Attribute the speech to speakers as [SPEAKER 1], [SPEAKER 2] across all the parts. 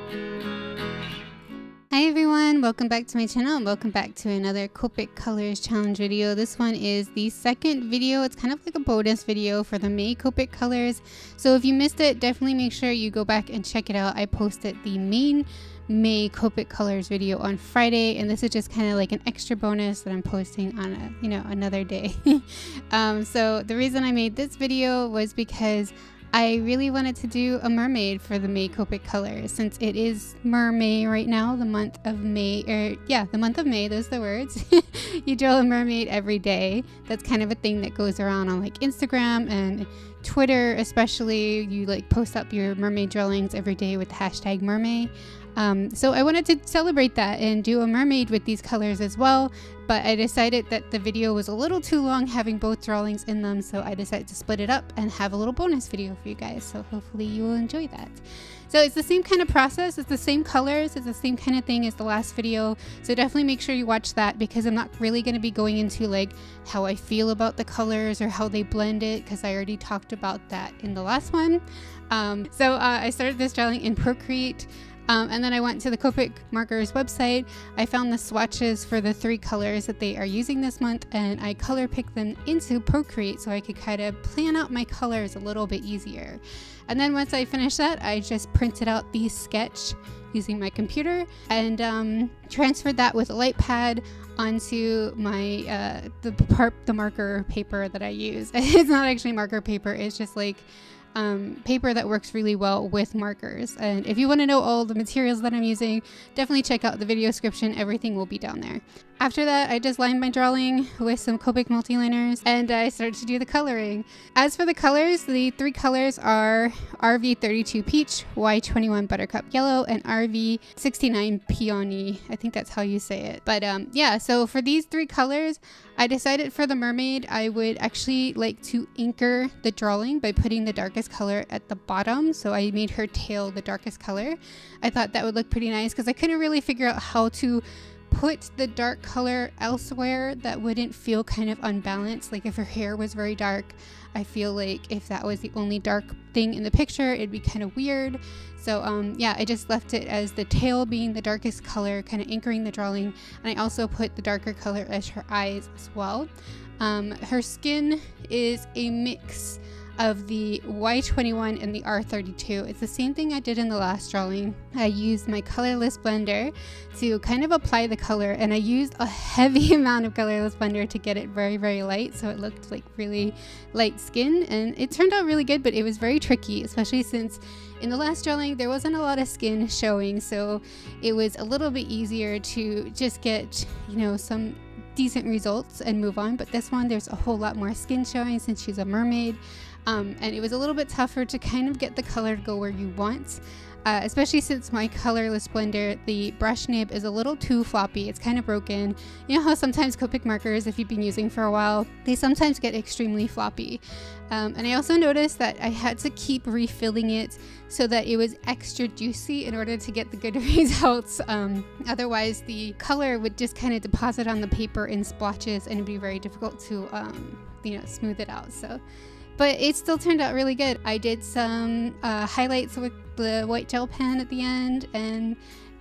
[SPEAKER 1] Hi everyone, welcome back to my channel and welcome back to another Copic Colors challenge video. This one is the second video. It's kind of like a bonus video for the May Copic Colors. So if you missed it, definitely make sure you go back and check it out. I posted the main May Copic Colors video on Friday, and this is just kind of like an extra bonus that I'm posting on another day. So the reason I made this video was because I really wanted to do a mermaid for the May Copic Colors, since it is Mermay right now, the month of May, the month of May, those are the words. You draw a mermaid every day. That's kind of a thing that goes around on like Instagram and Twitter especially. You like post up your mermaid drawings every day with the hashtag Mermay. So I wanted to celebrate that and do a mermaid with these colors as well, but I decided that the video was a little too long having both drawings in them, so I decided to split it up and have a little bonus video for you guys, so hopefully you will enjoy that. So it's the same kind of process, it's the same colors, it's the same kind of thing as the last video, so definitely make sure you watch that, because I'm not really going to be going into like how I feel about the colors or how they blend it, because I already talked about that in the last one. I started this drawing in Procreate. And then I went to the Copic Markers website. I found the swatches for the 3 colors that they are using this month, and I color picked them into Procreate so I could kind of plan out my colors a little bit easier. And then once I finished that, I just printed out the sketch using my computer and transferred that with a light pad onto my the marker paper that I use. It's not actually marker paper, it's just like paper that works really well with markers. And if you want to know all the materials that I'm using, definitely check out the video description. Everything will be down there. After that, I just lined my drawing with some Copic multiliners and I started to do the coloring. As for the colors, the 3 colors are RV32 Peach, Y21 Buttercup Yellow, and RV69 Peony. I think that's how you say it. But yeah, so for these 3 colors, I decided for the mermaid, I would actually like to anchor the drawing by putting the darkest color at the bottom. So I made her tail the darkest color. I thought that would look pretty nice because I couldn't really figure out how to put the dark color elsewhere that wouldn't feel kind of unbalanced. Like if her hair was very dark, I feel like if that was the only dark thing in the picture, it'd be kind of weird. So yeah, I just left it as the tail being the darkest color, kind of anchoring the drawing, and I also put the darker color as her eyes as well. Her skin is a mix of the Y21 and the R32. It's the same thing I did in the last drawing. I used my colorless blender to kind of apply the color, and I used a heavy amount of colorless blender to get it very, very light, so it looked like really light skin, and it turned out really good, but it was very tricky, especially since in the last drawing there wasn't a lot of skin showing, so it was a little bit easier to just get, you know, some decent results and move on. But this one, there's a whole lot more skin showing since she's a mermaid. And it was a little bit tougher to kind of get the color to go where you want, especially since my colorless blender, the brush nib is a little too floppy. It's kind of broken. You know how sometimes Copic markers, if you've been using for a while, they sometimes get extremely floppy. And I also noticed that I had to keep refilling it so that it was extra juicy in order to get the good results. Otherwise, the color would just kind of deposit on the paper in splotches and it'd be very difficult to smooth it out. But it still turned out really good. I did some highlights with the white gel pen at the end, and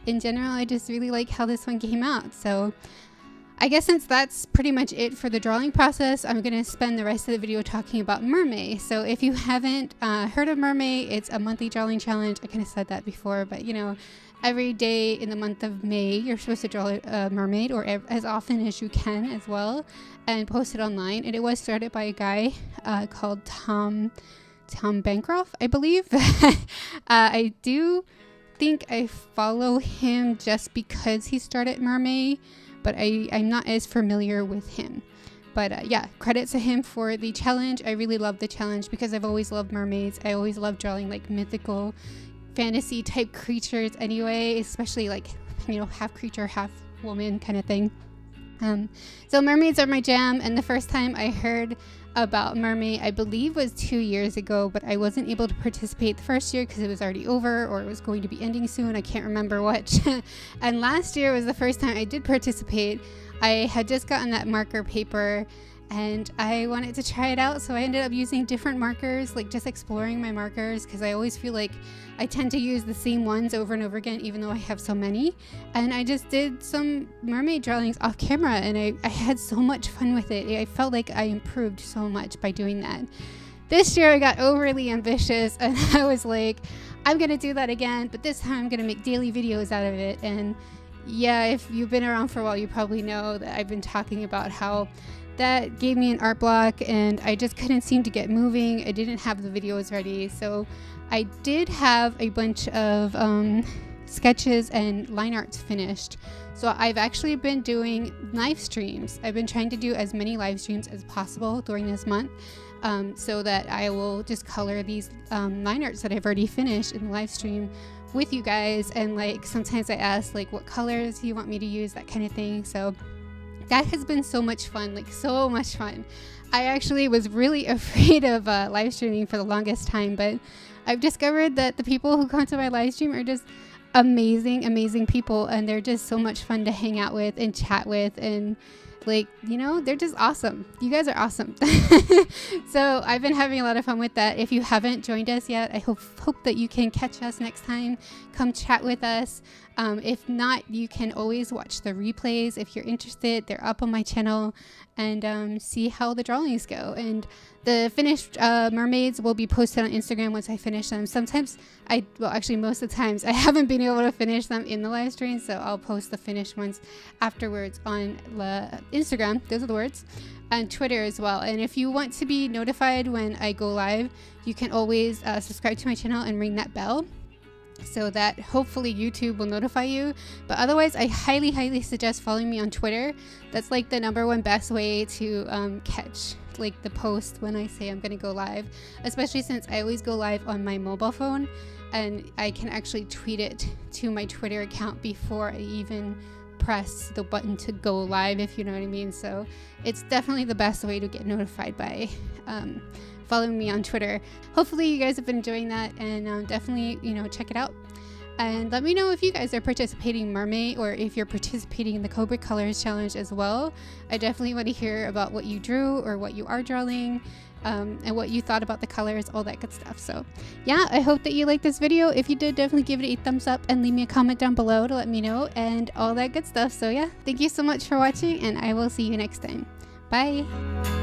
[SPEAKER 1] in general, I just really like how this one came out. So I guess since that's pretty much it for the drawing process, I'm going to spend the rest of the video talking about Mermay. So if you haven't heard of Mermay, it's a monthly drawing challenge. I kind of said that before, but you know, every day in the month of May, you're supposed to draw a mermaid, or as often as you can as well, and post it online. And it was started by a guy called Tom Bancroft, I believe. I do think I follow him just because he started Mermay, but I'm not as familiar with him. But yeah, credit to him for the challenge. I really love the challenge because I've always loved mermaids. I always love drawing like mythical fantasy type creatures anyway, especially like, you know, half creature, half woman kind of thing. So mermaids are my jam, and the first time I heard about Mermay, I believe, was 2 years ago, but I wasn't able to participate the first year because it was already over, or it was going to be ending soon. I can't remember which. And last year was the first time I did participate. I had just gotten that marker paper and I wanted to try it out, so I ended up using different markers, like just exploring my markers, because I always feel like I tend to use the same ones over and over again, even though I have so many. And I just did some mermaid drawings off camera, and I had so much fun with it. I felt like I improved so much by doing that. This year I got overly ambitious, and I was like, I'm gonna do that again, but this time I'm gonna make daily videos out of it. And yeah, if you've been around for a while, you probably know that I've been talking about how that gave me an art block, and I just couldn't seem to get moving. I didn't have the videos ready, so I did have a bunch of sketches and line arts finished. So I've actually been doing live streams. I've been trying to do as many live streams as possible during this month, so that I will just color these line arts that I've already finished in the live stream with you guys. And like sometimes I ask like what colors you want me to use, that kind of thing. So that has been so much fun, like so much fun. I actually was really afraid of live streaming for the longest time, but I've discovered that the people who come to my live stream are just amazing people, and they're just so much fun to hang out with and chat with, and like, you know, they're just awesome. You guys are awesome. So I've been having a lot of fun with that. If you haven't joined us yet, I hope that you can catch us next time. Come chat with us. If not, you can always watch the replays if you're interested. They're up on my channel, and see how the drawings go. And the finished mermaids will be posted on Instagram once I finish them. Sometimes well, actually most of the times I haven't been able to finish them in the live stream, so I'll post the finished ones afterwards on Instagram, those are the words, and Twitter as well. And if you want to be notified when I go live, you can always subscribe to my channel and ring that bell, so that hopefully YouTube will notify you. But otherwise, I highly suggest following me on Twitter. That's like the #1 best way to catch like the post when I say I'm gonna go live, especially since I always go live on my mobile phone, and I can actually tweet it to my Twitter account before I even press the button to go live, if you know what I mean. So it's definitely the best way to get notified by following me on Twitter. Hopefully you guys have been enjoying that, and definitely, you know, check it out. And let me know if you guys are participating in Mermay, or if you're participating in the Copic Colors Challenge as well. I definitely want to hear about what you drew or what you are drawing, and what you thought about the colors, all that good stuff. So yeah, I hope that you liked this video. If you did, definitely give it a thumbs up and leave me a comment down below to let me know, and all that good stuff. So yeah, thank you so much for watching, and I will see you next time. Bye.